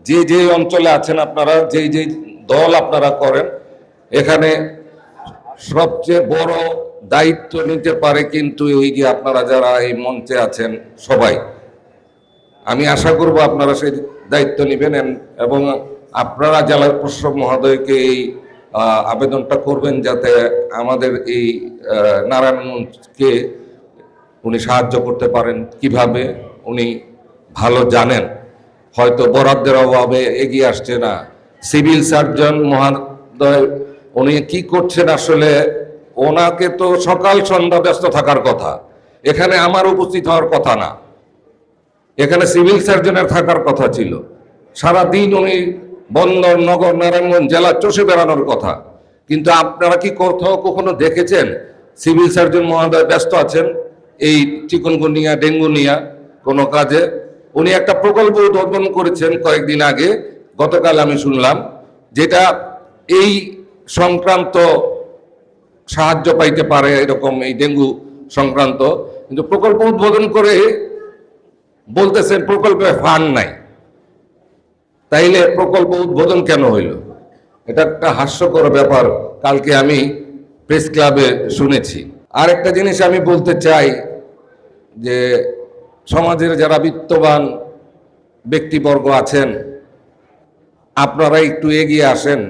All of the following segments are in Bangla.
যে যে অঞ্চলে আছেন আপনারা, যে যে দল আপনারা করেন, এখানে সবচেয়ে বড় দায়িত্ব নিতে পারে কিন্তু ওই যে আপনারা যারা এই মঞ্চে আছেন সবাই। আমি আশা করব আপনারা সেই দায়িত্ব নেবেন এবং আপনারা জেলা প্রশাসক মহোদয়কে এই আবেদনটা করবেন যাতে আমাদের এই নারায়ণগঞ্জকে উনি সাহায্য করতে পারেন। কিভাবে উনি ভালো জানেন, হয়তো বরাদ্দের অভাবে এগিয়ে আসছে না। সিভিল সার্জন মহোদয় উনি কি করছেন আসলে, ওনাকে তো সকাল সন্ধ্যা ব্যস্ত থাকার কথা, এখানে আমার উপস্থিত হওয়ার কথা না, এখানে সিভিল সার্জনের থাকার কথা ছিল। সারাদিন উনি বন্দর নগর নারায়ণগঞ্জ জেলা চষে বেড়ানোর কথা, কিন্তু আপনারা কি কোথাও কখনো দেখেছেন সিভিল সার্জন মহোদয় ব্যস্ত আছেন এই চিকুনগুনিয়া ডেঙ্গু নিয়ে কোনো কাজে? উনি একটা প্রকল্প উদ্বোধন করেছেন কয়েকদিন আগে, গতকাল আমি শুনলাম, যেটা এই সংক্রান্ত সাহায্য পাইতে পারে এরকম এই ডেঙ্গু সংক্রান্ত, কিন্তু প্রকল্প উদ্বোধন করে বলতেছেন প্রকল্পে ফান্ড নাই। তাইলে প্রকল্প উদ্বোধন কেন হইল? এটা একটা হাস্যকর ব্যাপার কালকে আমি প্রেস ক্লাবে শুনেছি। আর একটা জিনিস আমি বলতে চাই যে সমাজের যারা বিত্তবান ব্যক্তিবর্গ আছেন, আপনারা একটু এগিয়ে আসেন।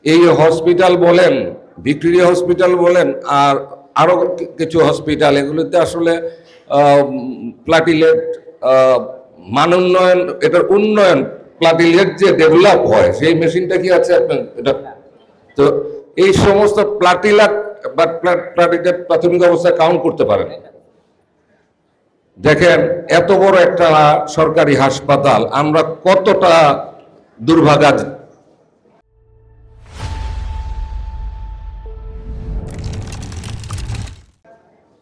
এই হসপিটাল বলেন, ভিক্টোরিয়া হসপিটাল বলেন, আর আরো কিছু হসপিটাল, এগুলোতে আসলে প্লাটিলেট মানোন্নয়ন, এটার উন্নয়ন, প্লাটিলেট যে ডেভেলপ হয় সেই মেশিনটা কি আছে আপনার? এটা তো এই সমস্ত প্লাটিলেট বা প্লাটিলেট প্রাথমিক অবস্থায় কাউন্ট করতে পারেন। দেখেন এত বড় একটা সরকারি হাসপাতাল, আমরা কতটা দুর্ভাগা।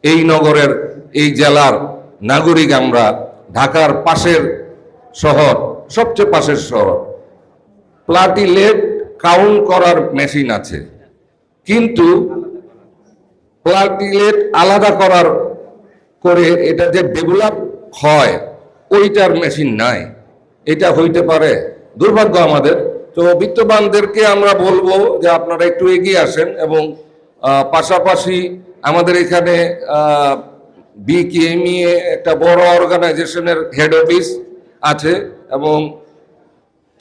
এই নগরের, এই জেলার নাগরিক আমরা, ঢাকার পাশের শহর, সবচেয়ে পাশের শহর, প্লাটিলেট কাউন্ট করার মেশিন আছে, কিন্তু প্লাটিলেট আলাদা করার করে এটা যে ডেভেলপ হয় ওইটার মেশিন নাই। এটা হইতে পারে? দুর্ভাগ্য আমাদের। তো বিত্তবানদেরকে আমরা বলবো যে আপনারা একটু এগিয়ে আসেন এবং পাশাপাশি আমাদের এখানে বিকেএমইএ একটা বড় অর্গানাইজেশনের হেড অফিস আছে এবং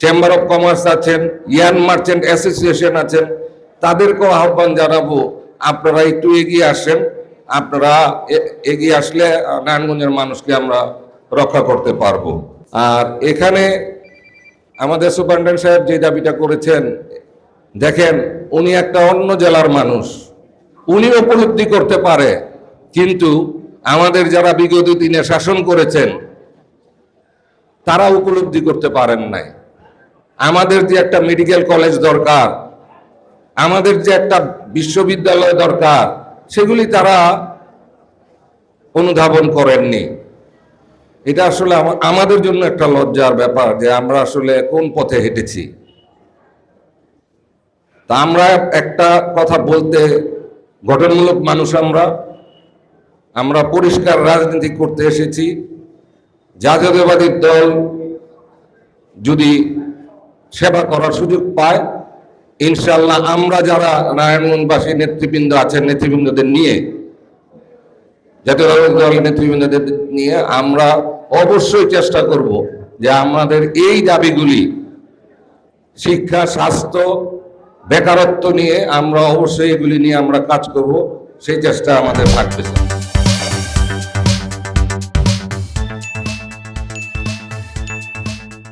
চেম্বার অফ কমার্স আছেন, ইয়ান মার্চেন্ট অ্যাসোসিয়েশন আছেন, তাদেরকেও আহ্বান জানাবো আপনারা একটু এগিয়ে আসেন। আপনারা এগিয়ে আসলে নারায়ণগঞ্জের মানুষকে আমরা রক্ষা করতে পারবো। আর এখানে আমাদের সুপারিনটেন্ডেন্ট সাহেব যে দাবিটা করেছেন, দেখেন উনি একটা অন্য জেলার মানুষ, উনি উপলব্ধি করতে পারে, কিন্তু আমাদের যারা বিগত দিনে শাসন করেছেন তারা উপলব্ধি করতে পারেন নাই। আমাদের যে একটা মেডিকেল কলেজ দরকার, আমাদের যে একটা বিশ্ববিদ্যালয় দরকার, সেগুলি তারা অনুধাবন করেননি। এটা আসলে আমাদের জন্য একটা লজ্জার ব্যাপার যে আমরা আসলে কোন পথে হেঁটেছি। তা আমরা একটা কথা বলতে, গঠনমূলক মানুষ আমরা পরিষ্কার রাজনীতি করতে এসেছি। জাতীয়তাবাদী দল যদি সেবা করার সুযোগ পায়, ইনশাল্লাহ আমরা যারা নারায়ণগঞ্জবাসী নেতৃবৃন্দ আছেন, নেতৃবৃন্দদের নিয়ে, জাতীয়তাবাদী দলের নেতৃবৃন্দদের নিয়ে আমরা অবশ্যই চেষ্টা করব যে আমাদের এই দাবিগুলি, শিক্ষা, স্বাস্থ্য, বেকারত্ব নিয়ে আমরা অবশ্যই এগুলি নিয়ে আমরা কাজ করব। সেই চেষ্টা আমাদের থাকবে।